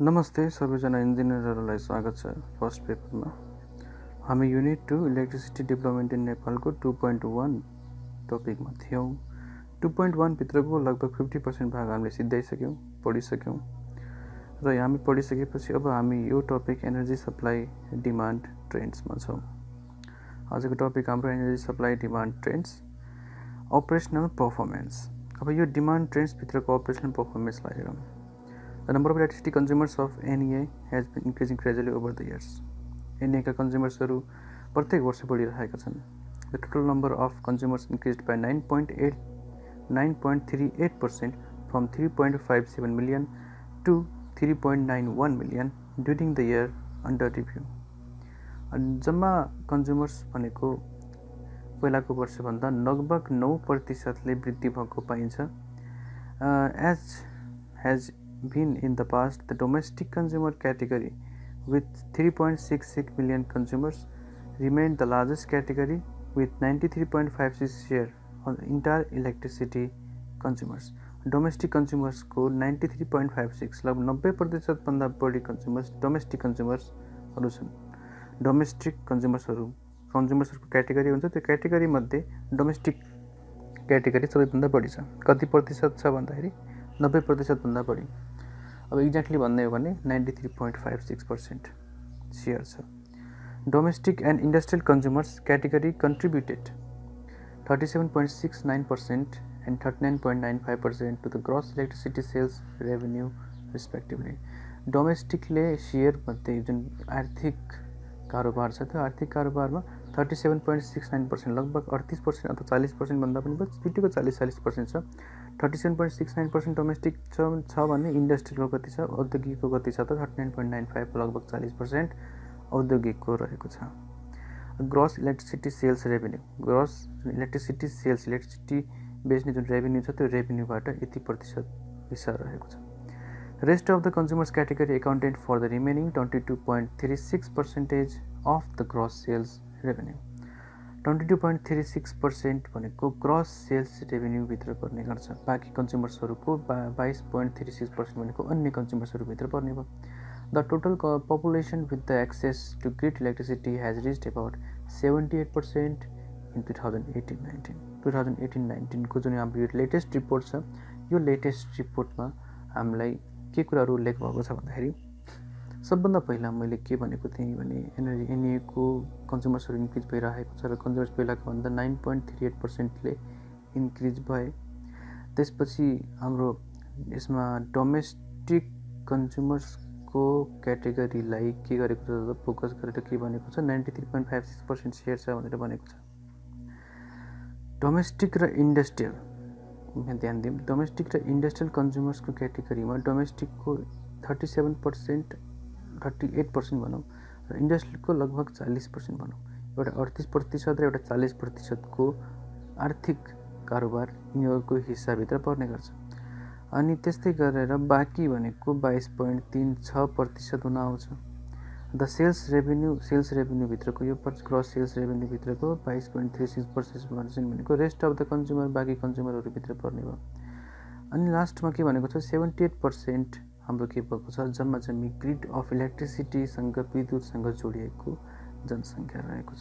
नमस्ते सबैजना इन्जिनियरहरूलाई स्वागत छ फर्स्ट पेपरमा। हामी युनिट 2 इलेक्ट्रिसिटी डेभलपमेन्ट इन नेपालको 2.1 टपिकमा थियौँ। 2.1 भित्रको लगभग 50% भाग हामीले सिद्धाइसक्यौँ, पढिसक्यौँ र हामी पढिसकेपछि अब हामी यो टपिक एनर्जी सप्लाई डिमान्ड ट्रेन्ड्समा छौँ। आजको टपिक हाम्रो energy supply demand trends operational performance. अब यो डिमान्ड ट्रेन्ड्स भित्रको अपरेसनल पर्फर्मेन्सलाई हेरौँ। The number of electricity consumers of NEA has been increasing gradually over the years. NEA का कन्ज्युमर्सहरू प्रत्येक वर्ष बढिरहेका छन्। The total number of consumers increased by 9.38% from 3.57 million to 3.91 million during the year under review. जम्मा consumers भनेको पहिलाको वर्षभन्दा लगभग 9%ले वृद्धि भएको पाइन्छ। As has been in the past, the domestic consumer category with 3.66 million consumers remained the largest category with 93.56 share on the entire electricity consumers. Domestic consumers को 93.56 लगभग 90% भन्दा बढी कन्ज्युमर्स डोमेस्टिक कन्ज्युमर्सहरू छन्। डोमेस्टिक कन्ज्युमर्सहरूको क्याटेगोरी हुन्छ, त्यो क्याटेगोरी मध्ये domestic category सबैभन्दा बढी छ। कति प्रतिशत छ भन्दाखेरि 90% भन्दा बढी। अब एक्ज्याक्टली भन्ने हो भने 93.56% सेयर छ। Domestic and industrial consumers category contributed 37.69% and 39.95% to the gross electricity sales revenue respectively. डोमेस्टिकले सेयर मध्ये जुन आर्थिक कारोबार छ त्यो आर्थिक कारोबारमा 37.69% लगभग 38% अथवा 40% भन्दा पनि छिटोको 40% छ। 37.69% डोमेस्टिक छ भने इन्डस्ट्रीको कति छ, औद्योगिकको कति छ त 39.95 लगभग 40% औद्योगिकको रहेको छ। Gross electricity sales revenue, gross electricity बेच्ने जुन रेभेन्यू छ त्यो रेभेन्यूबाट यति प्रतिशत हिस्सा रहेको छ। Rest of the consumers category accounted for the remaining 22.36% of the gross sales revenue. 22.36% भनेको ग्रस सेल्स रेभेन्यूभित्र पर्ने गर्छ। बाँकी कन्ज्युमर्सहरूको 22.36% भनेको अन्य कन्ज्युमर्सहरूभित्र पर्ने भयो। The total population with the access to grid electricity has reached about 78% in 2018-19। 2018-19 को जुन हाम्रो यो लेटेस्ट रिपोर्ट छ, यो लेटेस्ट रिपोर्टमा हामीलाई के कुराहरू उल्लेख भएको छ भन्दाखेरि सबभन्दा पहिला मैले के भनेको थिएँ भने एनइएको कन्ज्युमर्सहरू इन्क्रिज भइरहेको छ र कन्ज्युमर्स पहिलाको भन्दा 9.38%ले इन्क्रिज भए। त्यसपछि हाम्रो यसमा डोमेस्टिक कन्ज्युमर्सको क्याटेगोरीलाई के गरेको छ त फोकस गरेर के भनेको छ 93.56% सेयर छ भनेर भनेको छ। डोमेस्टिक र इन्डस्ट्रियल ध्यान दिउँ, डोमेस्टिक र इन्डस्ट्रियल कन्ज्युमर्सको क्याटेगोरीमा डोमेस्टिकको 38% भनौँ र इन्डस्ट्रीको लगभग 40% भनौँ। एउटा 38% र एउटा 40%को आर्थिक कारोबार यिनीहरूको हिस्साभित्र पर्ने गर्छ। अनि त्यस्तै गरेर बाँकी भनेको 22.36% हुन आउँछ। द सेल्स रेभेन्यूभित्रको यो ग्रस सेल्स रेभेन्यूभित्रको 22.36% भनेको रेस्ट अफ द कन्ज्युमर बाँकी कन्ज्युमरहरूभित्र पर्ने भयो। अनि लास्टमा के भनेको छ 78% हाम्रो के भएको छ जम्मी ग्रिड अफ इलेक्ट्रिसिटीसँग विद्युतसँग जोडिएको जनसङ्ख्या रहेको छ।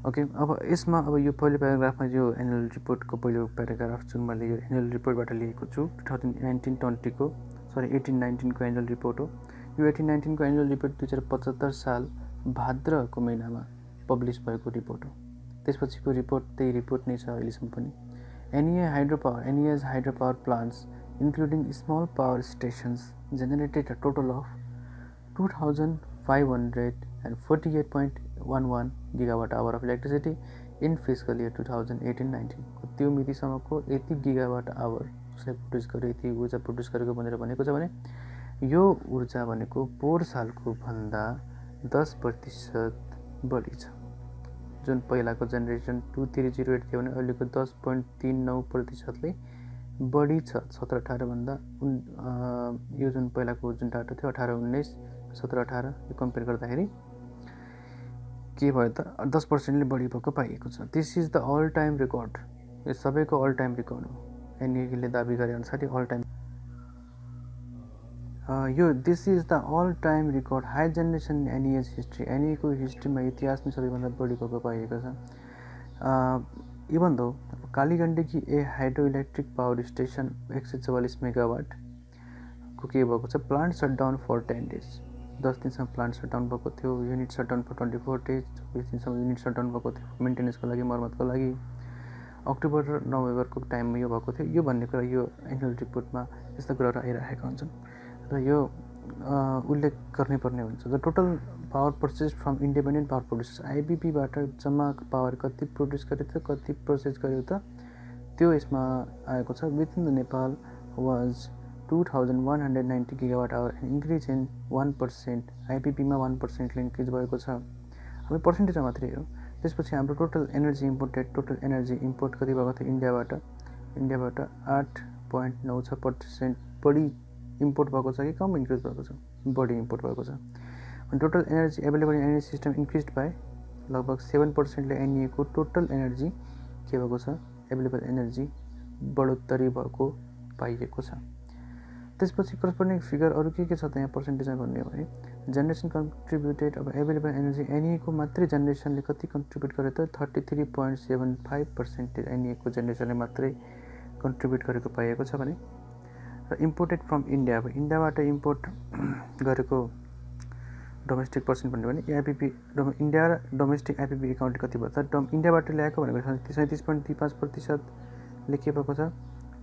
ओके, अब यसमा अब यो पहिलो प्याराग्राफमा यो एनुअल रिपोर्टको पहिलो प्याराग्राफ जुन मैले यो एनुअल रिपोर्टबाट लिएको छु 2018-19 को एनुअल रिपोर्ट हो। यो 18-19 को एनुअल रिपोर्ट 2075 साल भाद्रको महिनामा पब्लिस भएको रिपोर्ट हो। त्यसपछिको रिपोर्ट त्यही रिपोर्ट नै छ अहिलेसम्म पनि। NEA's hydropower plants including small power stations generated a total of 2,548.11 gigawatt hour of electricity in fiscal year 2018-19 को त्यो मितिसम्मको यति गिगावाट आवर उसले प्रोड्युस गर्यो, यति ऊर्जा प्रोड्युस गरेको भनेर भनेको छ भने यो ऊर्जा भनेको पोहोर सालको भन्दा 10% बढी छ। जुन पहिलाको जेनेरेसन 2308 थियो भने अहिलेको 10.39%ले बढी छ 17-18 भन्दा। यो जुन पहिलाको जुन डाटा थियो 18-19 17-18 यो कम्पेयर गर्दाखेरि के भयो त 10%ले बढी भएको पाइएको छ। This is the all time record, यो सबैको अल टाइम रेकर्ड हो। एनइएले दाबी गरे अनुसार अल टाइम यो this is the all time record high generation NEA's history. एनइएको हिस्ट्रीमा इतिहासमै सबैभन्दा बढी भएको पाइएको छ। Even though Kaligandaki hydro electric power station 144 मेगावाटको के भएको छ, प्लान्ट सटडाउन फर 10 डेज, 10 दिनसम्म प्लान्ट सटडाउन भएको थियो। युनिट सटडाउन फर 24 डेज, 24 दिनसम्म युनिट सटडाउन भएको थियो मेन्टेनेन्सको लागि, मर्मतको लागि। अक्टोबर र नोभेम्बरको टाइममा यो भएको थियो। यो भन्ने कुरा यो एनुअल रिपोर्टमा यस्ता कुराहरू आइरहेका हुन्छन् र यो उल्लेख गर्नुपर्ने हुन्छ। The total power purchase from independent power producers, आइपिपीबाट जम्मा पावर कति प्रड्युस गर्यो त, कति प्रोसेस गर्यो त, त्यो यसमा आएको छ। Within the Nepal was 2190 gigawatt hour, increase in 1%। आइपिपीमा 1%ले इन्क्रिज भएको छ। हामी पर्सेन्टेजमा मात्रै हो। त्यसपछि हाम्रो टोटल एनर्जी इम्पोर्ट कति भएको थियो इन्डियाबाट 8.96% बढी इम्पोर्ट भएको छ कि कम इन्क्रिज भएको छ, बढी इम्पोर्ट भएको छ। अनि total energy available in energy system increase by लगभग 7%ले एनइएको टोटल एनर्जी के भएको छ, एभाइलेबल एनर्जी बढोत्तरी भएको पाइएको छ। त्यसपछि करस्पोन्डिङ फिगर अरू के छ त यहाँ पर्सेन्टेजमा भन्ने हो भने जेनेरेसन कन्ट्रिब्युटेड, अब एभाइलेबल एनर्जी एनइएको मात्रै जेनेरेसनले कति कन्ट्रिब्युट गर्यो त 33.75% एनइएको जेनेरेसनले मात्रै कन्ट्रिब्युट गरेको पाइएको छ भने। र इम्पोर्टेड फ्रम इन्डिया, अब इन्डियाबाट इम्पोर्ट गरेको डोमेस्टिक पर्सेन्ट भन्यो भने आइपिपी इन्डिया र डोमेस्टिक आइपिपी एकाउन्ट कति भयो त, इन्डियाबाट ल्याएको भनेको 37.35%ले के भएको छ,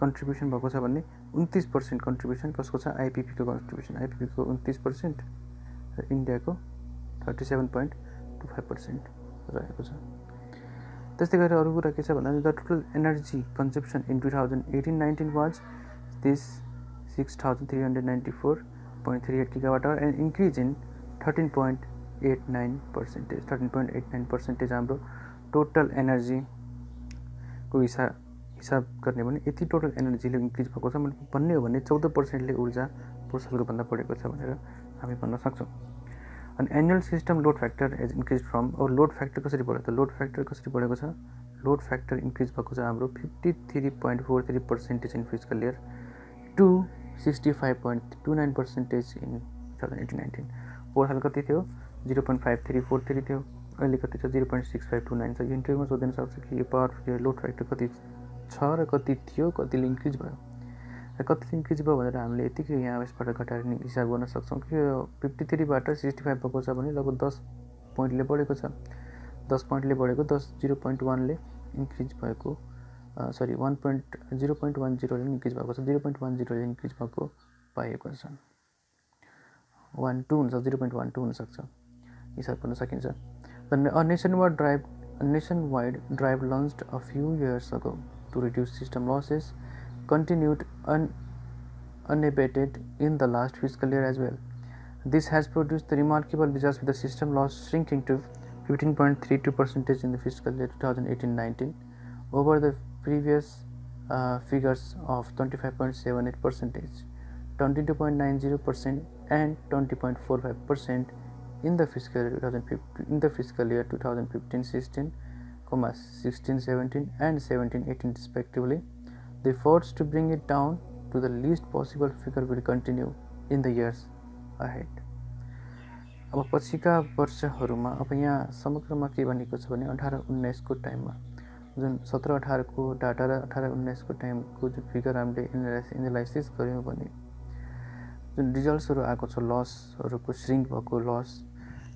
कन्ट्रिब्युसन भएको छ भने 29% कन्ट्रिब्युसन कसको छ, आइपिपीको कन्ट्रिब्युसन, आइपिपीको 29% र इन्डियाको 37.25% रहेको छ। त्यस्तै गरेर अरू कुरा के छ भन्दा the total energy consumption in 2018-19 was this 6394.38 gigawatt our and increase in 13.89%। 13.89% हाम्रो टोटल एनर्जीको हिसाब गर्ने भने यति टोटल एनर्जीले इन्क्रिज भएको छ भन्ने हो भने 14%ले ऊर्जा पोर्सलको भन्दा बढेको छ भनेर हामी भन्न सक्छौँ। अनि annual system load factor has increase from, अब लोड फ्याक्टर कसरी बढ्यो त, लोड फ्याक्टर कसरी बढेको छ, लोड फ्याक्टर इन्क्रिज भएको छ हाम्रो 53.43% in physical year to 65.29% in 2018-19। पोर्सल कति थियो 0.5343 थियो, अहिले कति छ 0.6529 छ। यो इन्टरभ्यूमा सोध्न सक्छ कि यो पावर लोड फ्याक्टर कति छ र कति थियो, कतिले इन्क्रिज भयो र कतिले इन्क्रिज भयो भनेर हामीले यतिकै यहाँ यसबाट घटाएर हिसाब गर्न सक्छौँ कि 53बाट 65 भएको छ भने लगभग 10 पोइन्टले बढेको छ। 10 पोइन्टले बढेको 0.1ले इन्क्रिज भएको 0.10ले इन्क्रिज भएको छ, 0.10ले इन्क्रिज भएको पाइएको छ। 0.12 हुनसक्छ, हिसाब गर्न सकिन्छ। A nationwide drive launched a few years ago to reduce system losses continued unabated in the last fiscal year as well. This has produced the remarkable results with the system loss shrinking to 15.32% in the fiscal year 2018-19 over the previous figures of 25.78%, 22.90% and 20.45% in the fiscal year 2015-16, 16-17 and 17-18 respectively. The efforts to bring it down to the least possible figure will continue in the years ahead. अब पछिका वर्षहरूमा अब यहाँ समग्रमा के भनेको छ भने 18-19 को टाइममा जुन 17-18 को डाटा र 18-19 को टाइमको जुन फिगर हामीले एनालाइसिस गर्यौँ भने जुन रिजल्ट्सहरू आएको छ, लसहरूको श्रिङ्क भएको लस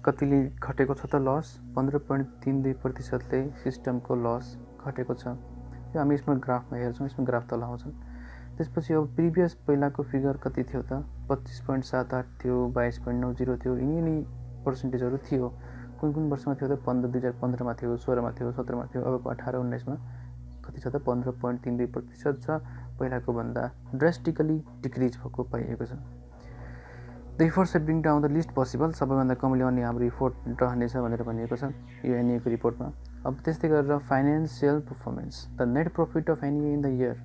कतिले घटेको छ त, लस 15.32%ले सिस्टमको लस घटेको छ। यो हामी यसमा ग्राफमा हेर्छौँ, यसमा ग्राफ तल आउँछन्। त्यसपछि अब प्रिभियस पहिलाको फिगर कति थियो त, 25.78 थियो, 22.90 थियो, यिनी पर्सेन्टेजहरू थियो। कुन वर्षमा थियो त, 2015मा थियो, 16मा थियो, 17मा थियो। अबको 18-19मा कति छ त, 15.32% छ, पहिलाको भन्दा ड्रास्टिकली डिक्रिज भएको पाइएको छ। The efforts bring down the list possible, सबैभन्दा कम ल्याउने हाम्रो इफोर्ट रहनेछ भनेर भनिएको छ यो एनइएको रिपोर्टमा। अब त्यस्तै गरेर financial performance, the net profit of NEA in the year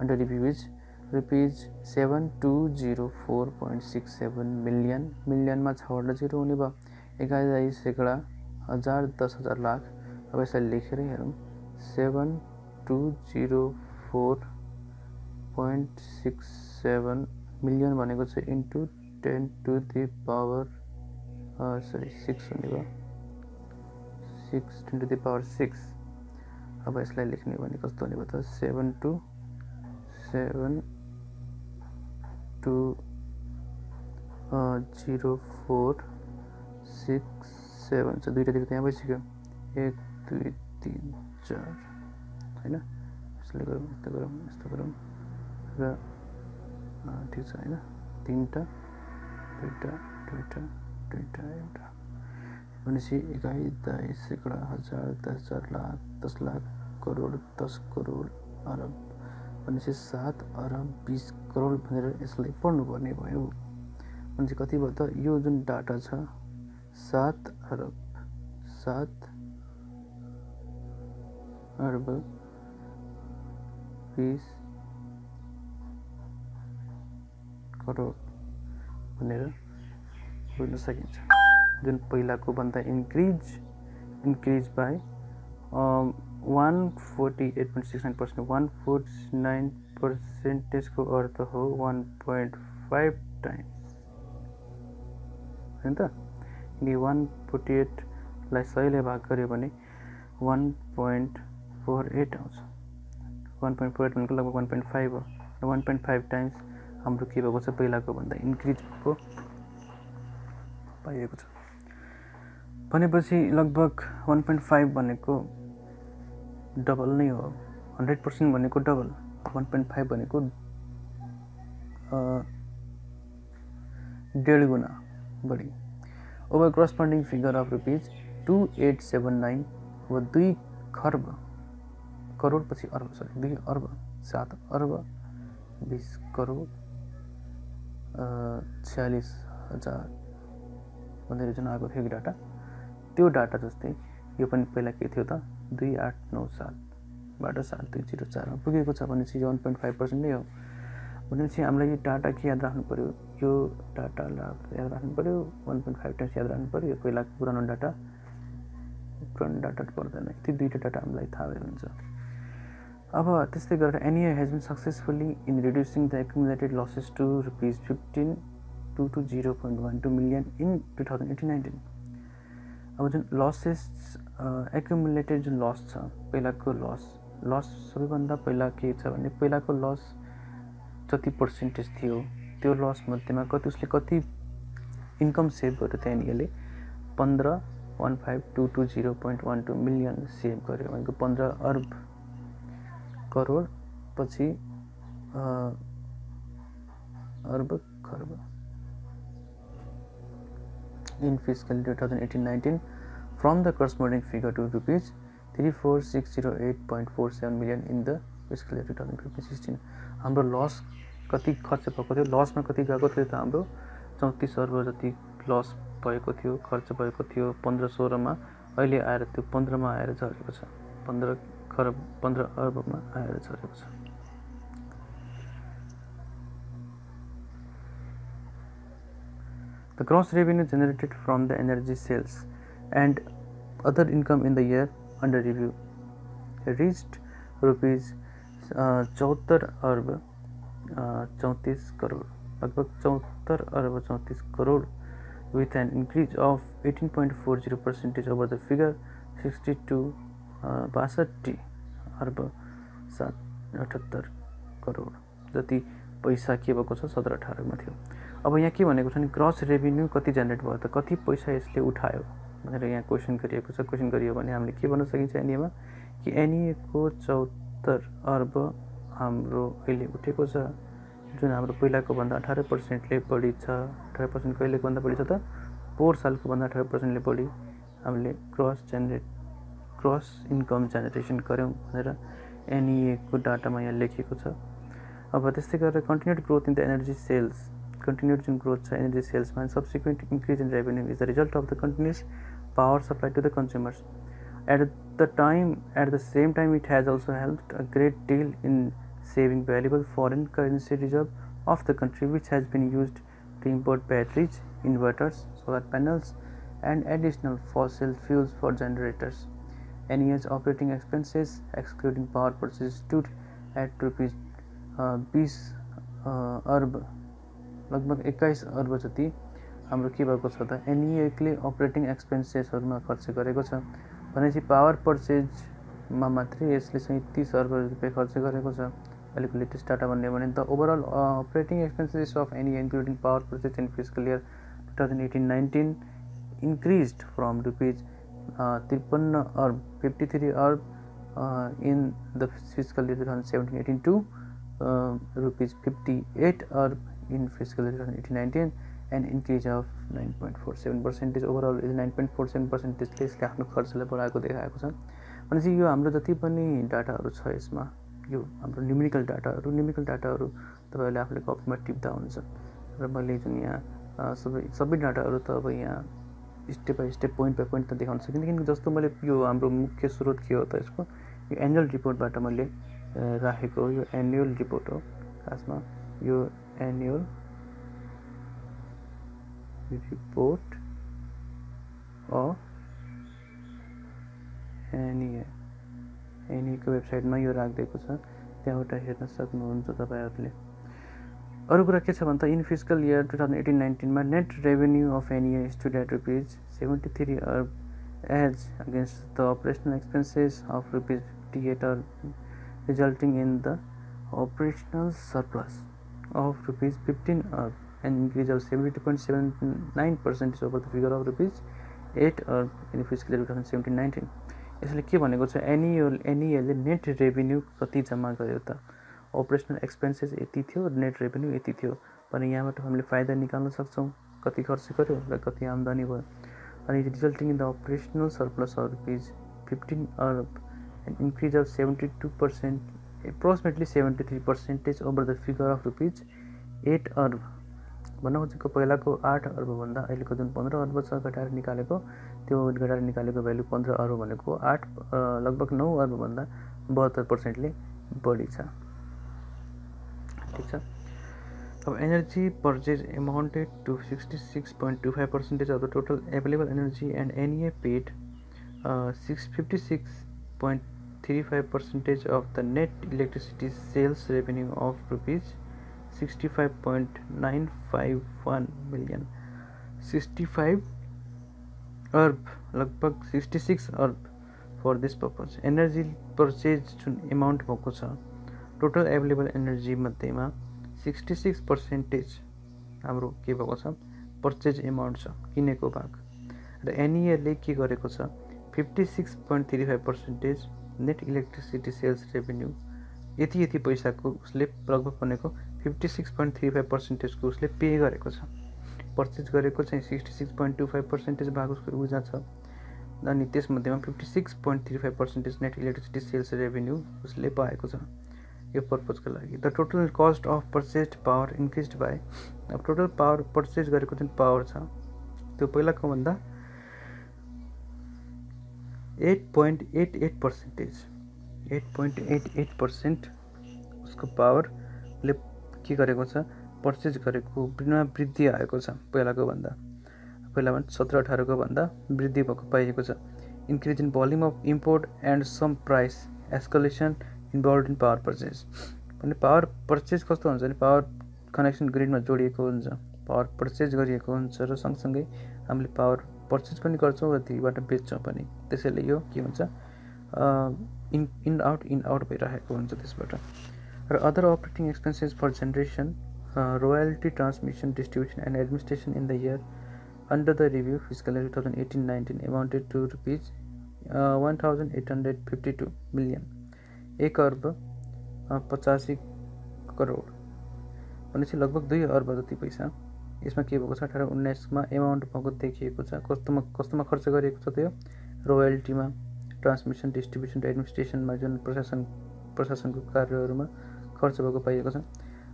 under review is ₹7204.67 million, मिलियनमा 6वटा 0 हुने भयो, 11,000 हजार 10,000 लाख। अब यसलाई लेखेर हेरौँ 7204.67 मिलियन भनेको चाहिँ इन्टु 10 to the power 6 हुने भयो 6 10 to the power 6 अब यसलाई लेख्ने भने कस्तो हुने भयो त 7 to 0 4 6 7 छ दुईटा दिएको यहाँ भइसक्यो 1 2 3 4 हैन यसले गरौँ यस्तो गरौँ र ठीक छ हैन तीनटा दुईटा एउटा भनेपछि एकाइ 10 सैकडा हजार 10,000 लाख 10 लाख करोड 10 करोड अरब भनेपछि 7 अरब 20 करोड भनेर यसलाई पढ्नुपर्ने भयो। भनेपछि कति भयो त यो जुन डाटा छ 7 अरब 20 करोड भनेर बुझ्न सकिन्छ। जुन पहिलाको भन्दा इन्क्रिज बाई 148.69%, 149% को अर्थ हो 1.5 टाइम्स हैन त। यदि 148 लाई 100 ले भाग गर्यो भने 1.48 आउँछ। 1.48 भनेको लगभग 1.5 हो। 1.5 टाइम्स हाम्रो के भएको छ पहिलाको भन्दा इन्क्रिज भएको पाइएको छ। भनेपछि लगभग 1.5 भनेको डबल नै हो। 100% भनेको डबल, 1.5 भनेको 1.5 गुना बढी। Over corresponding figure of rupees 2879 व 2 खर्ब करोड पछि अर्ब 2 अर्ब 7 अर्ब 20 करोड 46,000 भनेर जुन आएको थियो डाटा, त्यो डाटा जस्तै यो पनि पहिला के थियो त 2897 बाट 7204 मा पुगेको छ भनेपछि यो 1.5% नै हो। भनेपछि हामीलाई यो डाटा के याद राख्नु पर्यो, यो डाटा याद राख्नु पर्यो, 1.5 टाइम्स याद राख्नु पर्यो। यो पहिलाको पुरानो डाटा पर्दैन, यति दुईटा डाटा हामीलाई थाहा भए हुन्छ। अब त्यस्तै गरेर NEA has been successfully in reducing the accumulated losses to rupees 15,220.12 million in 2018-19। अब जुन लसेस एक्युमुलेटेड जुन लस छ, पहिलाको लस सबैभन्दा पहिला के छ भने पहिलाको लस जति पर्सेन्टेज थियो त्यो लस मध्येमा उसले कति इन्कम सेभ गर्यो त NEA 15,15220.12 मिलियन सेभ गर्यो भनेको 15 अर्ब करोड पछि अर्ब खर्ब in fiscal 2018-19 from the corresponding figure to rupees 34,608.47 million in the fiscal year 2015-16। हाम्रो लस कति खर्च भएको थियो, लसमा कति गएको थियो त हाम्रो 34 अर्ब जति लस भएको थियो, खर्च भएको थियो 15-16 मा। अहिले आएर त्यो 15 मा आएर झरेको छ, 15 अर्बमा आएर झरेको छ। The gross revenue generated from the energy sales and other income in the year under review reached rupees 74 अर्ब 34 करोड, लगभग 74 अर्ब 34 crore with an increase of 18.40% over the figure 62 अर्ब 78 करोड जति पैसा के भएको छ 17-18 मा थियो। अब यहाँ के भनेको छ नि ग्रस रेभिन्यू कति जेनेरेट भयो त, कति पैसा यसले उठायो भनेर यहाँ क्वेसन गरिएको छ। क्वेसन गरियो भने हामीले के भन्न सकिन्छ NEA मा कि NEA को 74 अर्ब हाम्रो अहिले उठेको छ, जुन हाम्रो पहिलाको भन्दा 18% ले बढी छ। 18% कहिलेको भन्दा बढी छ त, पोहोर सालको भन्दा 18% ले बढी हामीले ग्रस इन्कम जेनेरेसन गर्यौं भनेर NEA को डाटामा यहाँ लेखिएको छ। अब त्यस्तै गरेर continued growth in the energy sales, continued growth in energy sales and subsequent increase in revenue is the result of the continuous power supply to the consumers. At the same time, it has also helped a great deal in saving valuable foreign currency reserve of the country, which has been used to import batteries, inverters, solar panels, and additional fossil fuels for generators. NEA's operating expenses, excluding power purchases, stood at rupees 20 अर्ब लगभग 21 अर्ब जति हाम्रो के भएको छ त एनइएले operating एक्सपेन्सेसहरूमा खर्च गरेको छ। भनेपछि पावर पर्चेजमा मात्रै यसले चाहिँ 30 अर्ब रुपियाँ खर्च गरेको छ अहिलेको लेटेस्ट डाटा भन्ने भने त। Overall operating expenses of NEA including power purchase in fiscal year 2018-19 increased from rupees 53 अर्ब 53 अर्ब in the fiscal year 2017-18 to rupees 58 अर्ब in fiscal year 2018-19, an increase of 9.47%. Overall 9.47% यसले आफ्नो खर्चलाई बढाएको देखाएको छ। भनेपछि यो हाम्रो जति पनि डाटाहरू छ यसमा यो हाम्रो न्युमेरिकल डाटाहरू तपाईँहरूले आफूले कपीमा टिप्दा हुन्छ र मैले जुन यहाँ सबै डाटाहरू त अब यहाँ step by step point by point त देखाउन सकिनँ, किनकि जस्तो मैले यो हाम्रो मुख्य स्रोत के हो त यसको यो एनुअल रिपोर्टबाट मैले राखेको हो। यो एनुअल रिपोर्ट हो खासमा, यो एनुअल रिपोर्ट अफ एनइएको वेबसाइटमा यो राखिदिएको छ, त्यहाँबाट हेर्न सक्नुहुन्छ तपाईँहरूले। अरू कुरा के छ भन्दा इन फिस्कल इयर 2018-19 मा net revenue of NEA stood at rupees 73 अर्ब as against the operational expenses of rupees 58 अर्ब, resulting in the operational surplus of rupees 15 अर्ब, an increase of 72.79% over the figure of rupees 8 अर्ब in fiscal year 2017-19. यसले के भनेको छ एनइएले net revenue कति जम्मा गर्यो त, अपरेसनल एक्सपेन्सेस यति थियो, नेट रेभेन्यू यति थियो भने यहाँबाट हामीले फाइदा निकाल्न सक्छौँ कति खर्च गर्यो र कति आम्दानी भयो। अनि resulting in the operational surplus of rupees 15 अर्ब, an increase of 72%, approximately 73% over the figure of rupees 8 अर्ब। भन्न खोजेको पहिलाको 8 अर्बभन्दा अहिलेको जुन 15 अर्ब छ घटाएर निकालेको, त्यो घटाएर निकालेको भ्यालु 15 अर्ब भनेको लगभग 9 अर्बभन्दा 72%ले बढी छ। ठिक छ। अब energy purchase amounted to 66.25% of the total available energy and NEA paid 56.35% of the net electricity sales revenue of rupees 65.951 million। 65 अर्ब लगभग 66 अर्ब for this purpose. Energy purchase जुन एमाउन्ट भएको छ टोटल एभाइलेबल एनर्जी मध्येमा 66% हाम्रो के भएको छ पर्चेज एमाउन्ट छ, किनेको भाग। र एनइएले के गरेको छ 56.35% नेट इलेक्ट्रिसिटी सेल्स रेभेन्यू यति पैसाको उसले लगभग भनेको 56.35% को उसले पे गरेको छ। पर्चेज गरेको चाहिँ 66.25% भाग उसको ऊर्जा छ, अनि त्यसमध्येमा 56.35% नेट इलेक्ट्रिसिटी सेल्स रेभेन्यू उसले पाएको छ यो पर्पजको लागि। The total cost of purchased power increased by, अब टोटल पावर पर्चेज गरेको जुन पावर छ त्यो पहिलाको भन्दा 8.88% उसको पावरले के गरेको छ पर्चेज गरेको वृद्धि आएको छ पहिलाको भन्दा 17-18 को भन्दा वृद्धि भएको पाइएको छ। Increase in volume of import and some price escalation involved in power purchase. भने पावर पर्चेज कस्तो हुन्छ भने पावर कनेक्सन ग्रिडमा जोडिएको हुन्छ, पावर पर्चेज गरिएको हुन्छ र सँगसँगै हामीले पावर पर्चेज पनि गर्छौँ र त्यहीबाट बेच्छौँ पनि, त्यसैले यो के हुन्छ इन आउट भइरहेको हुन्छ त्यसबाट। र other operating expenses for generation, royalty, transmission, distribution and administration in the year under the review fiscal year 2018-19 amounted to rupees 1852 million, 1 अर्ब 85 करोड भनेपछि लगभग 2 अर्ब जति पैसा यसमा के भएको छ 18-19 मा एमाउन्ट भएको देखिएको छ। कस्तोमा खर्च गरिएको छ त्यो रोयल्टीमा, ट्रान्समिसन, डिस्ट्रिब्युसन र एडमिनिस्ट्रेसनमा जुन प्रशासनको कार्यहरूमा खर्च भएको पाइएको छ।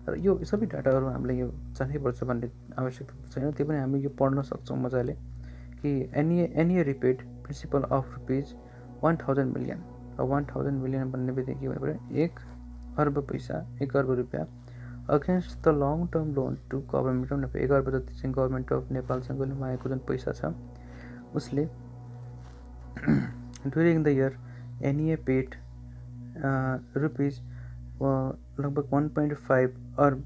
र यो सबै डाटाहरू हामीले यो जानैपर्छ भन्ने आवश्यकता छैन, त्यो पनि हामी यो पढ्न सक्छौँ मजाले कि NEA repaid principal of rupees 1000 million. अब 1000 मिलियन भन्ने बित्तिकै के भन्नु पऱ्यो 1 अर्ब पैसा, 1 अर्ब रुपियाँ against the long term loan to government of Nepal. 1 अर्ब जति चाहिँ गभर्मेन्ट अफ नेपालसँग मागेको जुन पैसा छ उसले during the year NEA paid rupees लगभग 1.5 अर्ब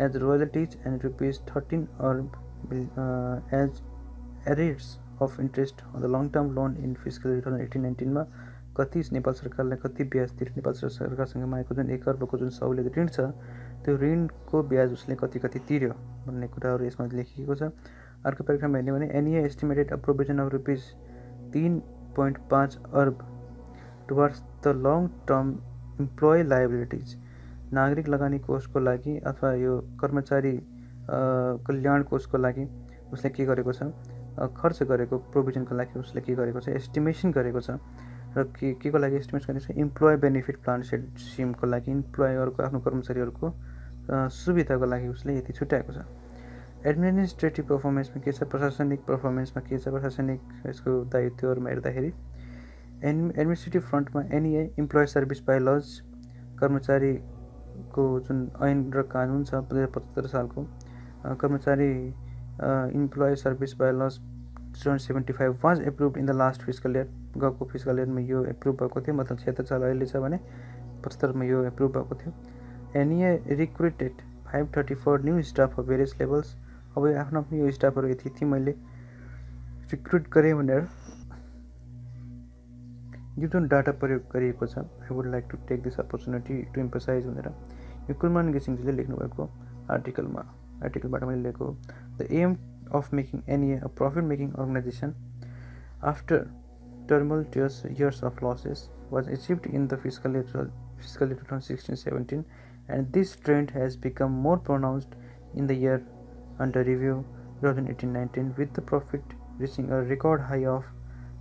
as royalties and ₹13 arb as arrears of interest on the long-term loan in fiscal year 2018-19 मा कति नेपाल सरकारलाई कति ब्याज तिर्ने नेपाल सरकारसँग मागेको जुन 1 अर्बको जुन सहुलियत ऋण छ त्यो ऋणको ब्याज उसले कति कति तिर्यो भन्ने कुराहरू यसमा लेखिएको छ। अर्को प्याराग्राफमा हेर्ने भने NEA estimated a provision of ₹3.5 अर्ब towards the long term employee liabilities नागरिक लगानी कोषको लागि अथवा यो कर्मचारी कल्याण कोषको लागि उसले के गरेको छ खर्च गरेको प्रोभिजनको लागि उसले के गरेको छ एस्टिमेसन गरेको छ र के को लागि एस्टिमेसन गरेको छ इम्प्लोइ बेनिफिट प्लान स्किमको लागि इम्प्लोयरको आफ्नो कर्मचारीहरूको सुविधाको लागि उसले यति छुट्याएको छ। एडमिनिस्ट्रेटिभ पर्फर्मेन्समा के छ प्रशासनिक पर्फर्मेन्समा के छ प्रशासनिक यसको दायित्वहरूमा हेर्दाखेरि एडमिनिस्ट्रेटिभ फ्रन्टमा NEA employee service bylaws कर्मचारीको जुन ऐन र कानुन छ 2075 सालको कर्मचारी employee service bylaws 75 was approved in the last fiscal year गएको फिस्कल इयरमा यो एप्रुभ भएको थियो मतलब 76 साल अहिले छ भने 75 मा यो एप्रुभ भएको थियो। NEA recruited 534 new staff of various levels अब आफ्नो आफ्नो यो स्टाफहरू यति मैले रिक्रुट गरेँ भनेर यो जुन डाटा प्रयोग गरिएको छ I would like to take this opportunity to emphasize भनेर यो कुलमान घिसिङजीले लेख्नुभएको आर्टिकलबाट मैले लेखेको the aim of making NEA a profit-making organization after tumultuous years of losses was achieved in the fiscal year 2016-17, and this trend has become more pronounced in the year under review 2018-19, with the profit reaching a record high of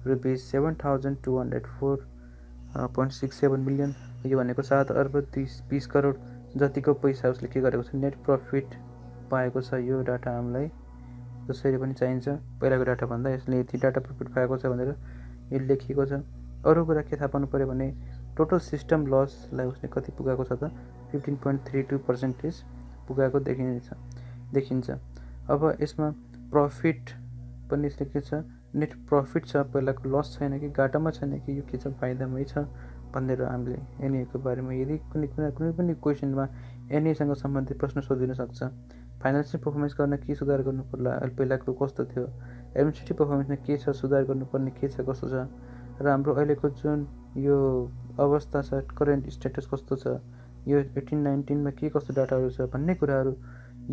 ₹7,204.67 million. यो भनेको 7 अर्ब 20 करोड जतिको पैसा उसले के गरेको छ net profit पाएको छ। यो डाटा हामीलाई जसरी पनि चाहिन्छ पहिलाको डाटा भन्दा यसले यति डाटा प्रफिट पाएको छ भनेर यो लेखिएको छ। अरू कुरा के थाहा पाउनु पर्यो भने टोटल सिस्टम लसलाई उसले कति पुगाएको छ त 15.32% पुगाएको देखिन्छ। अब यसमा प्रफिट पनि यसले के छ नेट प्रफिट छ पहिलाको लस छैन कि घाटामा छैन कि यो के छ फाइदामै छ भनेर हामीले एनईएको बारेमा यदि कुनै पनि क्वेसनमा एनईसँग सम्बन्धित प्रश्न सोधिन सक्छ। फाइनेन्सियल पर्फर्मेन्स गर्न के सुधार गर्नु पर्ला पहिलाको कस्तो थियो एडमिनिस्ट्रेटिभ पर्फर्मेन्समा के छ सुधार गर्नुपर्ने के छ कस्तो छ र हाम्रो अहिलेको जुन यो अवस्था छ करेन्ट स्टेटस कस्तो छ यो 18-19 मा के कस्तो डाटाहरू छ भन्ने कुराहरू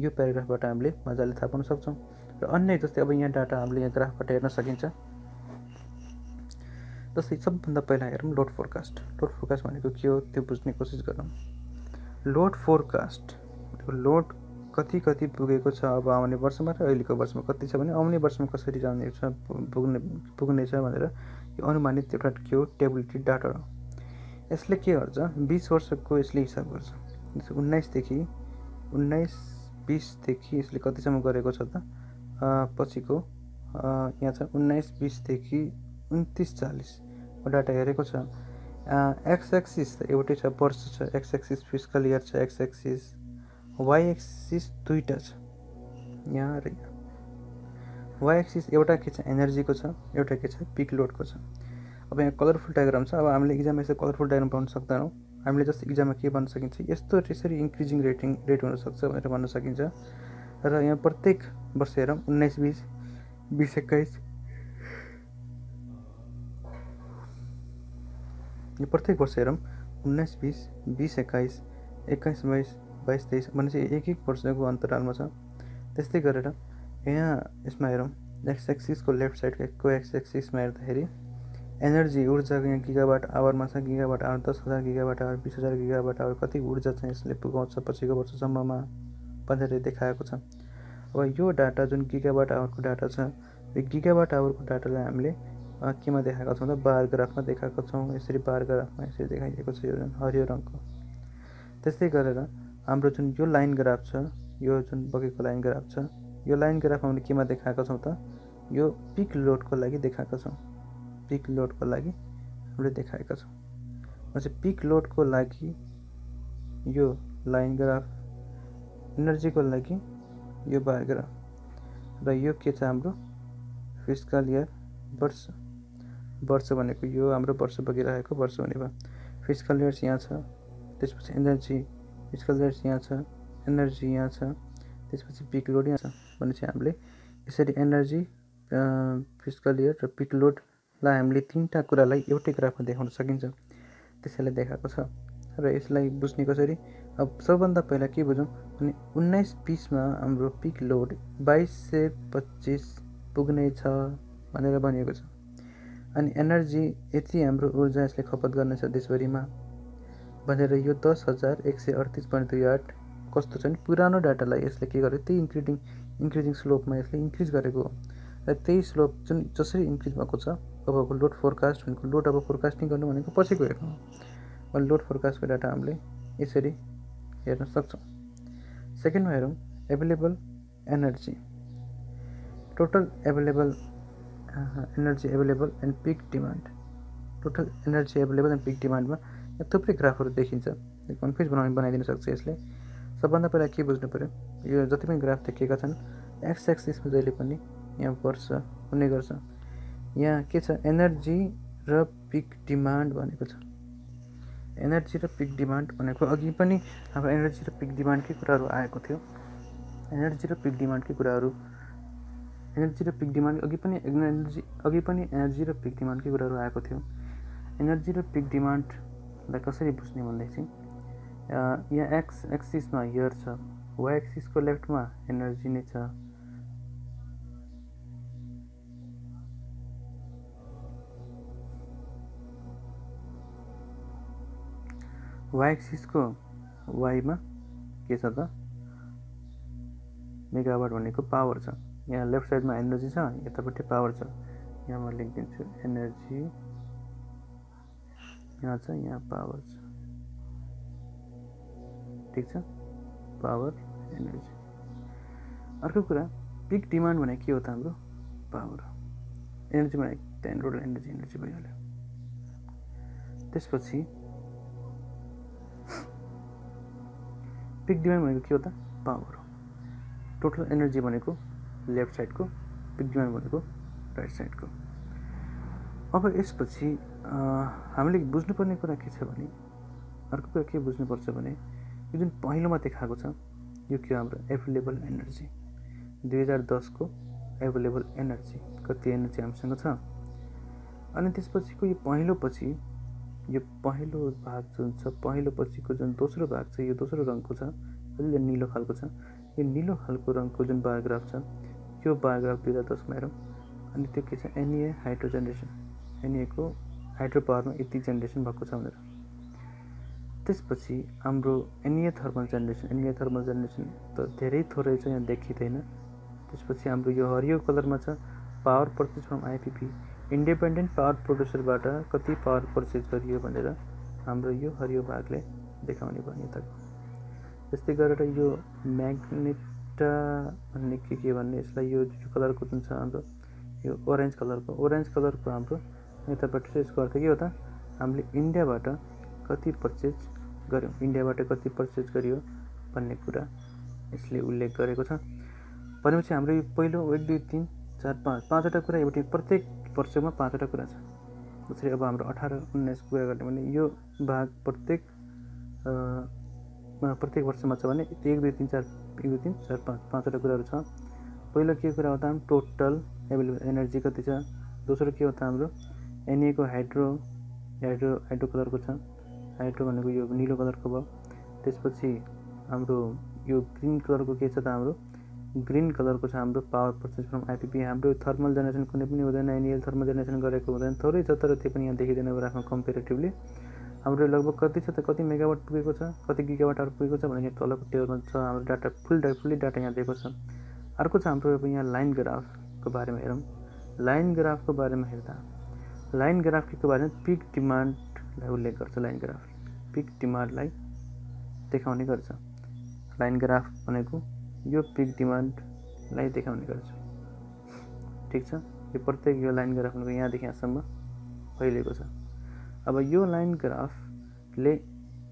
यो प्याराग्राफबाट हामीले मजाले थाहा पाउन सक्छौँ। र अन्य जस्तै अब यहाँ डाटा हामीले यहाँ ग्राफबाट हेर्न सकिन्छ। जस्तै सबभन्दा पहिला हेरौँ लोड फोरकास्ट भनेको के हो त्यो बुझ्ने कोसिस गरौँ। लोड फोरकास्ट लोड कति पुगेको छ अब आउने वर्षमा र अहिलेको वर्षमा कति छ भने आउने वर्षमा कसरी जाने छ पुग्ने छ भनेर यो अनुमानित एउटा के हो टेबिलिटी डाटा हो। यसले के गर्छ 20 वर्षको यसले हिसाब गर्छ। 19 देखि यसले कतिसम्म गरेको छ त पछिको यहाँ छ 19-20 देखि 29-40 डाटा हेरेको छ। एक्स एक्सिस त एउटै छ वर्ष छ एक्स एक्सिस फिस्कल इयर छ एक्स एक्सिस वाई एक्सिस दुईटा छ यहाँ र यहाँ। वाई एक्सिस एउटा के छ एनर्जीको छ एउटा के छ पिक लोडको छ। अब यहाँ कलरफुल डायग्राम छ। अब हामीले इक्जाममा यसो कलरफुल डायग्राम पाउन सक्दैनौँ। हामीले जस्तो इक्जाममा के भन्न सकिन्छ यस्तो त्यसरी इन्क्रिजिङ रेट हुनसक्छ भनेर भन्न सकिन्छ। र यहाँ प्रत्येक वर्ष हेरौँ 19-20 20-21 यो प्रत्येक वर्ष हेरौँ 19-20 20-21 21-22 22-23 भनेपछि एक वर्षको अन्तरालमा छ। त्यस्तै गरेर यहाँ यसमा हेरौँ एक्स एक्सिसको लेफ्ट साइडको एक्स एक्सिसमा हेर्दाखेरि एनर्जी ऊर्जाको यहाँ गिगावाट आवरमा छ gigawatt hour 10,000 gigawatt hour 20,000 gigawatt hour कति ऊर्जा चाहिँ यसले पुगाउँछ पछिको वर्षसम्ममा भनेर देखाएको छ। अब यो डाटा जुन गिगावाट आवरको डाटा छ यो गिगावाट आवरको डाटालाई हामीले केमा देखाएका छौँ त बार ग्राफमा देखाएका छौँ। यसरी बार ग्राफमा यसरी देखाइएको छ यो जुन हरियो रङको। त्यस्तै गरेर हाम्रो जुन यो लाइन ग्राफ छ यो जुन बगेको लाइन ग्राफ छ यो लाइन ग्राफ हामीले केमा देखाएका छौँ त यो पिक लोडको लागि देखाएका छौँ। पिक लोडको लागि हामीले देखाएका छौँ। भनेपछि पिक लोडको लागि यो लाइन ग्राफ एनर्जीको लागि यो बार ग्राफ र यो के छ हाम्रो फिस्कल इयर वर्ष भनेको यो हाम्रो वर्ष बगिरहेको वर्ष हुने भयो। फिस्कल इयर्स यहाँ छ त्यसपछि एनर्जी फिस्कल इयर्स यहाँ छ एनर्जी यहाँ छ, त्यसपछि पिक लोड यहाँ छ भनेपछि हामीले यसरी एनर्जी, फिजिकल इयर र पिक लोडलाई हामीले तीनटा कुरालाई एउटै ग्राफमा देखाउन सकिन्छ। त्यसैले देखाएको छ र यसलाई बुझ्ने कसरी, अब सबभन्दा पहिला के बुझौँ भने 1920मा हाम्रो पिक लोड 2225 पुग्नेछ भनेर भनिएको छ। अनि एनर्जी यति हाम्रो ऊर्जा यसले खपत गर्नेछ देशभरिमा भनेर यो 10,138.28 कस्तो छ नि पुरानो डाटालाई यसले के गर्यो, त्यही इन्क्रिजिङ स्लोपमा यसले इन्क्रिज गरेको हो र त्यही स्लोप जुन जसरी इन्क्रिज भएको छ अब लोड फोरकास्ट भनेको, लोड अब फोरकास्टिङ गर्नु भनेको पछि गएको हो। लोड फोरकास्टको डाटा हामीले यसरी हेर्न सक्छौँ। सेकेन्डमा हेरौँ available energy, total available energy available and peak demand. Total energy available and peak डिमान्डमा यहाँ थुप्रै ग्राफहरू देखिन्छ, कन्फ्युज बनाइदिन सक्छ यसले। सबभन्दा पहिला के बुझ्नु पऱ्यो, यो जति पनि ग्राफ देखिएका छन् एक्स एक्सिसमा जहिले पनि यहाँ बढ्छ हुने गर्छ। यहाँ के छ, एनर्जी र पिक डिमान्ड भनेको छ। एनर्जी र पिक डिमान्ड भनेको अघि पनि हाम्रो एनर्जी र पिक डिमान्डकै कुराहरू आएको थियो। एनर्जी र पिक डिमान्डकै कुराहरू, एनर्जी र पिक डिमान्ड अघि पनि एनर्जी र पिक डिमान्डकै कुराहरू आएको थियो। एनर्जी र पिक डिमान्डलाई कसरी बुझ्ने भन्दैछि, यहाँ एक्स एक्सिसमा इयर छ, वाइ एक्सिसको लेफ्टमा एनर्जी नै छ। वाइ एक्सिसको वाइमा के छ त, मेगावाट भनेको पावर छ। यहाँ लेफ्ट साइडमा एनर्जी छ, यतापट्टि पावर छ। यहाँ म लेखिदिन्छु एनर्जी यहाँ छ, यहाँ पावर छ, ठिक छ, पावर एनर्जी। अर्को कुरा पिक डिमान्ड भनेको के हो त, हाम्रो पावर। एनर्जी भनेको त्यहाँ टोटल एनर्जी भइहाल्यो। त्यसपछि पिक डिमान्ड भनेको के हो त, पावर हो। टोटल एनर्जी भनेको लेफ्ट साइडको, पिक डिमान्ड भनेको राइट साइडको। अब यसपछि हामीले बुझ्नुपर्ने कुरा के छ भने, अर्को कुरा के बुझ्नुपर्छ भने यो जुन पहिलोमा देखाएको छ यो के हो, हाम्रो एभाइलेबल एनर्जी 2010 एभाइलेबल एनर्जी, कति एनर्जी हामीसँग छ। अनि त्यसपछिको यो पहिलोपछि यो पहिलो भाग जुन छ, पहिलो पछिको जुन दोस्रो भाग छ, यो दोस्रो रङको छ, अलि निलो खालको छ। यो निलो खालको रङको जुन बार ग्राफ छ, यो बार ग्राफ 2010मा हेरौँ। अनि त्यो के छ, एनए हाइड्रो जेनेरेसन, एनएको हाइड्रो पावरमा यति जेनेरेसन भएको छ भनेर। त्यसपछि हाम्रो एनए थर्मल जेनेरेसन त धेरै थोरै छ, यहाँ देखिँदैन। त्यसपछि हाम्रो यो हरियो कलरमा छ power purchase from IPP, independent power प्रोड्युसरबाट कति पावर पर्चेज गरियो भनेर हाम्रो यो हरियो भागले देखाउने भयो यताको। त्यस्तै गरेर यो म्याग्नेटा भन्ने के भन्ने, यसलाई यो कलरको जुन छ हाम्रो यो ओरेन्ज कलरको हाम्रो यतापट्टि चाहिँ यसको अर्थ के हो त, हामीले इन्डियाबाट कति पर्चेज गर्यौँ, इन्डियाबाट कति पर्चेज गरियो भन्ने कुरा यसले उल्लेख गरेको छ। भनेपछि हाम्रो यो पहिलो 1 2 3 4 5 पाँचवटा कुरा एउटै, प्रत्येक वर्षमा पाँचवटा कुरा छ। जसरी अब हाम्रो 18-19 कुरा गर्ने भने यो भाग प्रत्येक वर्षमा छ भने 1 2 3 4 5 पाँचवटा कुराहरू छ। पहिलो के कुरा हो त, हाम्रो टोटल एभाइलेबल एनर्जी कति छ। दोस्रो के हो त, हाम्रो एनएको हाइड्रो कलरको छ, हाइड्रो भनेको यो निलो कलरको भयो। त्यसपछि हाम्रो यो ग्रीन कलरको के छ त, हाम्रो ग्रीन कलरको छ हाम्रो पावर पर्चेज फ्रम आइपिपी। हाम्रो थर्मल जेनेरेसन कुनै पनि हुँदैन, एनएल थर्मल जेनेरेसन गरेको हुँदैन, थोरै छ, तर त्यो पनि यहाँ देखिँदैन ग्राफमा कम्पेरेटिभली। हाम्रो लगभग कति छ त, कति मेगावाट पुगेको छ, कति गिगावाट आवर पुगेको छ भने तलको टेबलमा छ हाम्रो डाटा, फुल्ली डाटा यहाँ दिएको छ। अर्को छ हाम्रो अब यहाँ लाइन ग्राफको बारेमा हेरौँ। लाइन ग्राफको बारेमा हेर्दा लाइन ग्राफ के बारेमा पिक डिमान्डलाई उल्लेख गर्छ। लाइन ग्राफ पिक डिमान्डलाई देखाउने गर्छ। लाइन ग्राफ भनेको यो पिक डिमान्डलाई देखाउने गर्छ, ठिक छ। यो प्रत्येक यो लाइन ग्राफ भनेको यहाँदेखि यहाँसम्म फैलिएको छ। अब यो लाइन ग्राफले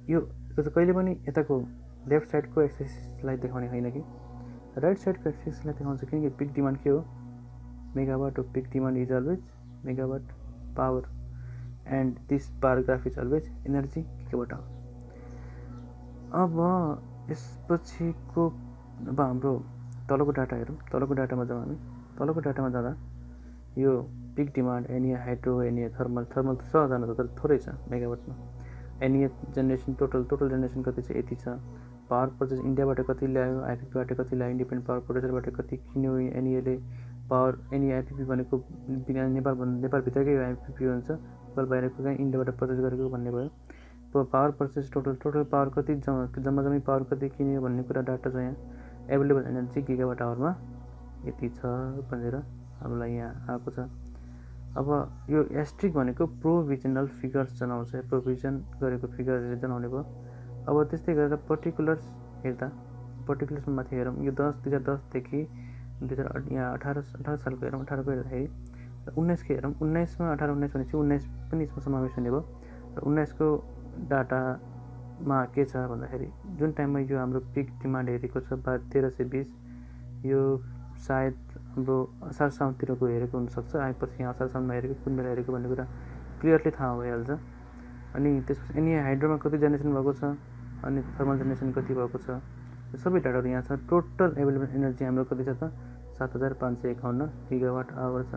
यो कहिले पनि यताको लेफ्ट साइडको एक्सिसलाई देखाउने होइन कि राइट साइडको एक्सिसलाई देखाउँछ, किनकि पिक डिमान्ड के हो, मेगावाट हो। Peak demand is always megawatt power and this bar graph is always energy gigawatt hour. अब यसपछिको अब हाम्रो तलको डाटा हेरौँ। तलको डाटामा जाउँ हामी। तलको डाटामा जाँदा यो peak demand NEA hydro NEA thermal त 100,000 छ, तर थोरै छ मेगावाटमा। एनए जेनेरेसन टोटल जेनेरेसन कति छ, यति छ। पावर पर्चेस इन्डियाबाट कति ल्यायो, आइपिपीबाट कति ल्यायो, इन्डिपेन्डेन्ट पावर प्रोड्युसरबाट कति किन्यो एनएले पावर। एनए आइपिपी भनेको नेपालभित्रकै आइपिपी हुन्छ, नेपाल बाहिरको कहीँ इन्डियाबाट पर्चेस गरेको भन्ने भयो। पावर पर्चेस टोटल पावर कति जम्मा पावर कति किन्यो भन्ने कुरा डाटा छ यहाँ। एभाइलेबल एनर्जी गिगावाट आवरमा यति छ भनेर हामीलाई यहाँ आएको छ। अब यो एस्ट्रिक भनेको प्रोभिजनल फिगर्स जनाउँछ, प्रोभिजन गरेको फिगरहरू जनाउने भयो। अब त्यस्तै गरेर पर्टिकुलर्स हेर्दा पर्टिकुलर्समा माथि हेरौँ। यो 2010देखि 2018 सालको हेरौँ। 18को हेर्दाखेरि 19को हेरौँ। 19मा 18-19 भनेपछि 19 पनि यसमा समावेश हुने भयो। र 19को डाटामा के छ भन्दाखेरि जुन टाइममा यो हाम्रो पिक डिमान्ड हेरेको छ 1320, यो सायद हाम्रो असार साउनतिरको हेरेको हुनसक्छ। आएपछि यहाँ असार साउनमा हेरेको कुन बेला हेरेको भन्ने कुरा क्लियरली थाहा भइहाल्छ। अनि त्यसपछि एनए हाइड्रोमा कति जेनेरेसन भएको छ, अनि थर्मल जेनेरेसन कति भएको छ, सबै डाटाहरू यहाँ छ। टोटल एभाइलेबल एनर्जी हाम्रो कति छ त 7551 गिगावाट आवर छ।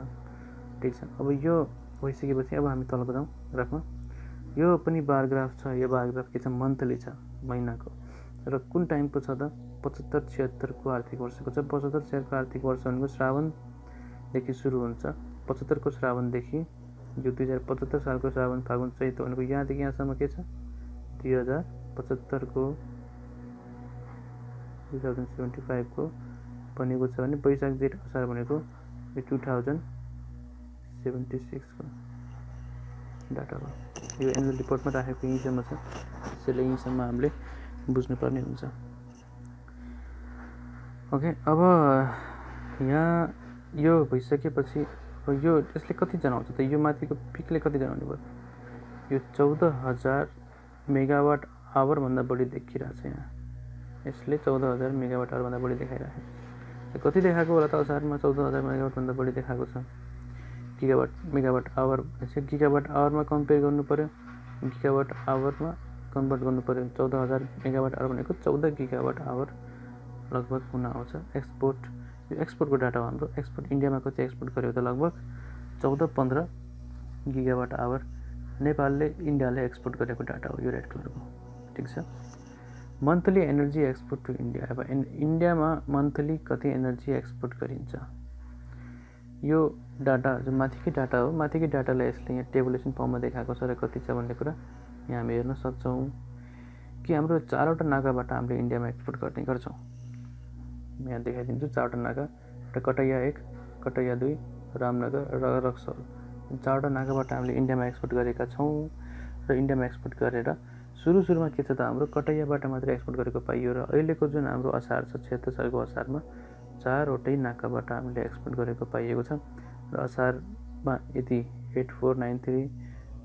ठिक छ। अब यो भइसकेपछि अब हामी तलको जाउँ ग्राफमा। यो पनि बार ग्राफ छ। यो बार ग्राफ के छ, मन्थली छ, महिनाको। र कुन टाइमको छ त 75-76को आर्थिक वर्षको छ। 75-76को आर्थिक वर्ष भनेको श्रावणदेखि सुरु हुन्छ। 75को श्रावणदेखि यो 2075 सालको श्रावण फागुन चैत भनेको यहाँदेखि यहाँसम्म के छ 2075को 2075को भनेको छ भने वैशाख जेठ असार भनेको 2076को डाटा हो। यो एनुअल रिपोर्टमा राखेको यहीँसम्म छ, त्यसैले यहीँसम्म हामीले बुझ्नुपर्ने हुन्छ। ओके, अब यहाँ यो भइसकेपछि यो यसले कति जनाउँछ त, यो माथिको पिकले कति जनाउने भयो, यो 14,000 मेगावाट आवरभन्दा बढी देखिरहेछ यहाँ। यसले 14,000 मेगावाट आवरभन्दा बढी देखाइरहेको। कति देखाएको होला त असारमा 14,000 मेगावाटभन्दा बढी देखाएको छ। मेगावाट आवर भनेपछि गिगावाट आवरमा कम्पेयर गर्नु पर्यो, गिगावाट आवरमा कन्भर्ट गर्नु पर्यो। 14,000 मेगावाट आवर भनेको 14 गिगावाट आवर लगभग हुन आउँछ। एक्सपोर्ट, यो एक्सपोर्टको डाटा हो हाम्रो। एक्सपोर्ट इन्डियामा कति एक्सपोर्ट गर्यो त लगभग 14-15 गिगावाट आवर नेपालले इन्डियाले एक्सपोर्ट गरेको डाटा हो यो रेड कलरको। ठिक छ। Monthly energy export to India. अब इन्डियामा मन्थली कति एनर्जी एक्सपोर्ट गरिन्छ, यो डाटा जो माथिकै डाटा हो। माथिकै डाटालाई यसले यहाँ टेबुलेसन फर्ममा देखाएको छ र कति छ भन्ने कुरा यहाँ हामी हेर्न सक्छौँ कि हाम्रो 4वटा नाकाबाट हामीले इन्डियामा एक्सपोर्ट गर्ने गर्छौँ। यहाँ देखाइदिन्छु 4वटा नाका, एउटा कटैया 1, कटैया 2, रामनगर र रक्सौल। 4वटा नाकाबाट हामीले इन्डियामा एक्सपोर्ट गरेका छौँ। र इन्डियामा एक्सपोर्ट गरेर सुरुमा के छ त हाम्रो कटैयाबाट मात्रै एक्सपोर्ट गरेको पाइयो। र अहिलेको जुन हाम्रो असार छ 76 सालको असारमा 4वटै नाकाबाट हामीले एक्सपोर्ट गरेको पाइएको छ। र असारमा यति 8493,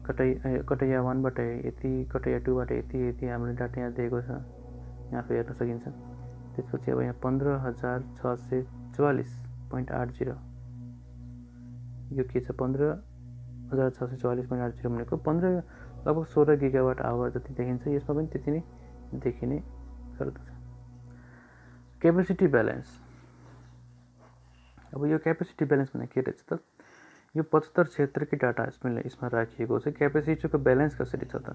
कटैया 1बाट यति, कटैया 2बाट यति हामीले डाटा यहाँ दिएको छ, यहाँ हेर्न सकिन्छ। त्यसपछि अब यहाँ 15,644.80 यो के छ 15,644.80 भनेको 15 लगभग 16 गिगावाट आवर जति देखिन्छ। यसमा पनि त्यति नै देखिने गर्दछ। Capacity balance. अब यो क्यापेसिटी ब्यालेन्स भने के रहेछ त, यो 75 क्षेत्रकै डाटा यसमा राखिएको छ। क्यापेसिटीको ब्यालेन्स कसरी छ त,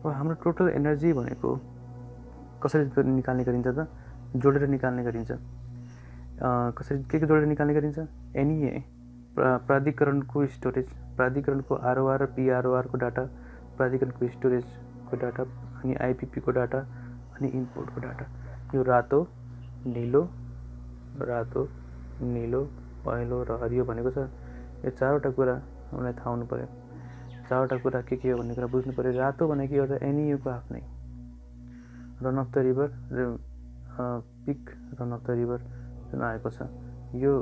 अब हाम्रो टोटल एनर्जी भनेको कसरी निकाल्ने गरिन्छ त, जोडेर निकाल्ने गरिन्छ। कसरी के जोडेर निकाल्ने गरिन्छ, एनए प्राधिकरणको स्टोरेज, प्राधिकरणको आरओआर र पिआरओआरको डाटा, प्राधिकरणको स्टोरेजको डाटा, अनि आइपिपीको डाटा, अनि इम्पोर्टको डाटा। यो रातो, नीलो, पहेँलो र हरियो भनेको छ। यो 4वटा कुरा हामीलाई थाहा हुनु पर्यो। 4वटा कुरा के हो भन्ने कुरा बुझ्नु पर्यो। रातो भनेको एउटा एनइयूको आफ्नै run of the river, peak run of the river जुन आएको छ, यो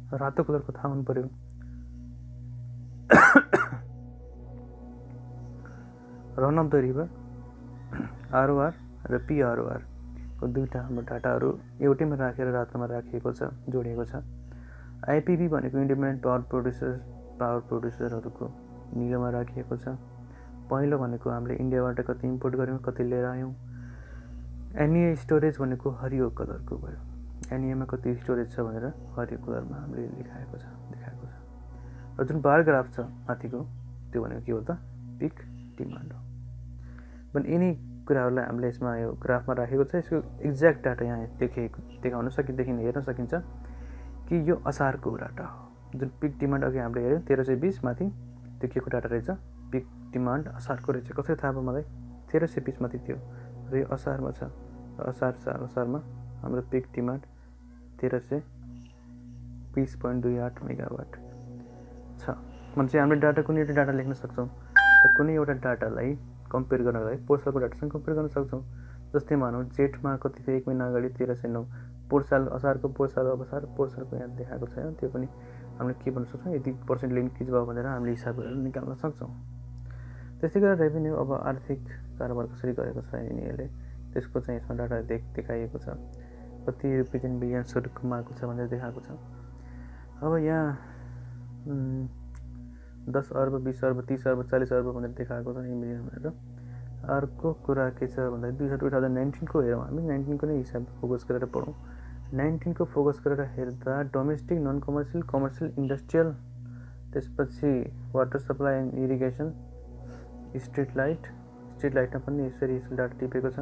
रातो कलरको थाहा हुनु पर्यो। Run of the river, ROR र पिआरओआर को दुईवटा हाम्रो डाटाहरू एउटैमा राखेर रातोमा राखिएको छ, जोडिएको छ। आइपिपी भनेको इन्डिपेन्डेन्ट पावर प्रोड्युसरहरूको निलोमा राखिएको छ। पहेँलो भनेको हामीले इन्डियाबाट कति इम्पोर्ट गऱ्यौँ, कति लिएर आयौँ। एनए स्टोरेज भनेको हरियो कलरको भयो। एनएमा कति स्टोरेज छ भनेर हरियो कलरमा हामीले देखाएको छ। र जुन बार ग्राफ छ माथिको त्यो भनेको के हो त? पिक डिमान्ड हो। भने यिनी कुराहरूलाई हामीले यसमा यो ग्राफमा राखेको छ। यसको एक्ज्याक्ट डाटा यहाँ देखाउन सकिन्छ, हेर्न सकिन्छ कि यो असारको डाटा हो। जुन पिक डिमान्ड अघि हामीले हेऱ्यौँ 1320 माथि, त्यो के को डाटा रहेछ? पिक डिमान्ड असारको रहेछ। कसरी थाहा भयो मलाई? 1320 माथि थियो र यो असारमा छ। असारमा हाम्रो पिक डिमान्ड 1320.28 मेगावाट छ। भने चाहिँ हामीले डाटा कुनै एउटा डाटा लेख्न सक्छौँ र कुनै एउटा डाटालाई कम्पेयर गर्नको लागि पोहोर सालको डाटासँग कम्पेयर गर्न सक्छौँ। जस्तै मानौँ जेठमा कति थियो, 1 महिना अगाडि 1309, पोहोर साल असारको पोहोर सालको यहाँ देखाएको छैन, त्यो पनि हामीले के भन्न सक्छौँ? यति % इन्क्रिज भयो भनेर हामीले हिसाब गरेर निकाल्न सक्छौँ। त्यस्तै गरेर रेभेन्यू, अब आर्थिक कारोबार कसरी गरेको छ यिनीहरूले, त्यसको चाहिँ यसमा डाटा देखाइएको छ। कति रुपियाँ चाहिँ बिलियन्सहरू कमाएको छ भनेर देखाएको छ। अब यहाँ 10 अर्ब, 20 अर्ब, 30 अर्ब, 40 अर्ब भनेर देखाएको छ मिलियन भनेर। अर्को कुरा के छ भन्दाखेरि 2019 को हेरौँ, हामी 19 को नै हिसाब फोकस गरेर पढौँ। 19 को फोकस गरेर हेर्दा domestic, non commercial, commercial, industrial, त्यसपछि water supply and irrigation, street लाइटमा पनि यसरी डाटा टिपेको छ।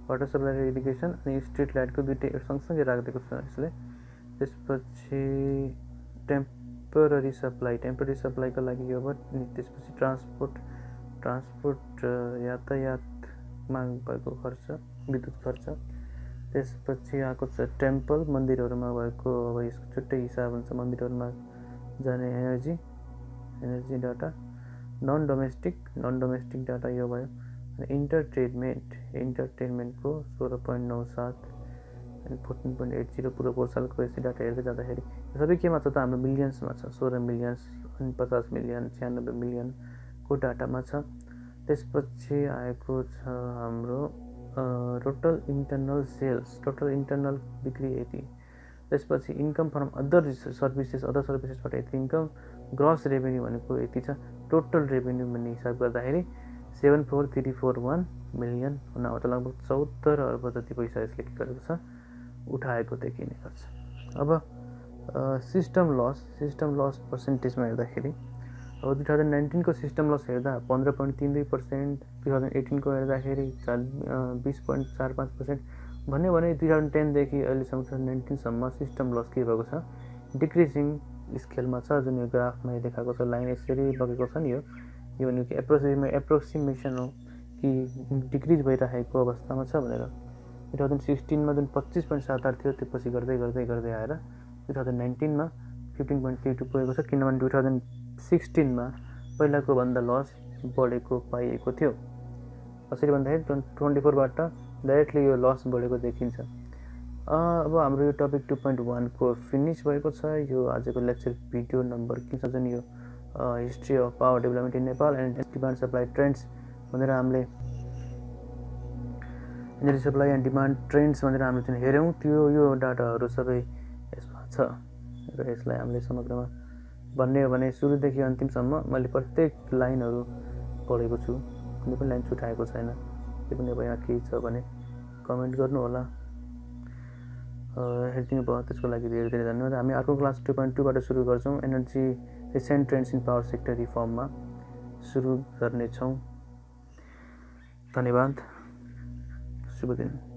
वाटर सप्लाई र इरिगेसन अनि स्ट्रिट लाइटको दुइटै सँगसँगै राखिदिएको छ यसले। त्यसपछि टेम्पररी सप्लाईका लागि यो भयो। अनि त्यसपछि ट्रान्सपोर्ट यातायातमा भएको खर्च, विद्युत खर्च। त्यसपछि आएको छ टेम्पल, मन्दिरहरूमा भएको, अब यसको छुट्टै हिसाब हुन्छ। मन्दिरहरूमा जाने energy data. Non domestic data यो भयो। इन्टरटेनमेन्टको 16.97 अनि 14.80 पुरो पोहोर सालको यस्तै डाटा हेर्दै जाँदाखेरि सबै केमा छ त? हाम्रो मिलियन्समा छ। 16 मिलियन्स अनि 50 मिलियन, 96 मिलियनको डाटामा छ। त्यसपछि आएको छ हाम्रो टोटल इन्टरनल बिक्री यति। त्यसपछि इन्कम फ्रम अदर सर्भिसेसबाट यति इन्कम। ग्रस रेभेन्यू भनेको यति छ। टोटल रेभेन्यू भन्ने हिसाब गर्दाखेरि 74341 मिलियन हुन आउँछ। लगभग 74 अर्ब जति पैसा यसले के गरेको छ? उठाएको देखिने गर्छ। अब सिस्टम लस पर्सेन्टेजमा हेर्दाखेरि अब 2019 को सिस्टम लस हेर्दा 15.32%, 2018 को हेर्दाखेरि 20.45% भन्यो भने 2010 देखि अहिलेसम्म 2019 सम्म सिस्टम लस के भएको छ? डिक्रिजिङ स्केलमा छ। जुन यो ग्राफमा देखाएको छ, लाइन यसरी बगेको छ नि, यो भनेको एप्रोक्सिमेसन हो कि डिक्रिज भइरहेको अवस्थामा छ भनेर। 2016 मा जुन 25.78 थियो, त्यो पछि गर्दै आएर 2019 मा 15.32 पुगेको छ। किनभने 2016 मा पहिलाको भन्दा लस बढेको पाइएको थियो। कसरी भन्दाखेरि 24बाट डाइरेक्टली यो लस बढेको देखिन्छ। अब हाम्रो यो टपिक 2.1 को फिनिस भएको छ। यो आजको लेक्चर भिडियो नम्बर 3 छ, जुन यो history of power development in Nepal and demand supply trends भनेर हामीले energy supply and demand trends भनेर हामीले जुन हेऱ्यौँ, त्यो यो डाटाहरू सबै यसमा छ। र यसलाई हामीले समग्रमा भन्ने हो भने सुरुदेखि अन्तिमसम्म मैले प्रत्येक लाइनहरू पढेको छु, कुनै पनि लाइन छुटाएको छैन। त्यो पनि अब यहाँ केही छ भने कमेन्ट गर्नु होला। हेरिदिनु भयो त्यसको लागि धेरै धेरै धन्यवाद। हामी अर्को क्लास 2.2बाट सुरु गर्छौँ। Energy recent trends in power sector रिफर्ममा सुरु गर्नेछौँ। धन्यवाद। शुभ दिन।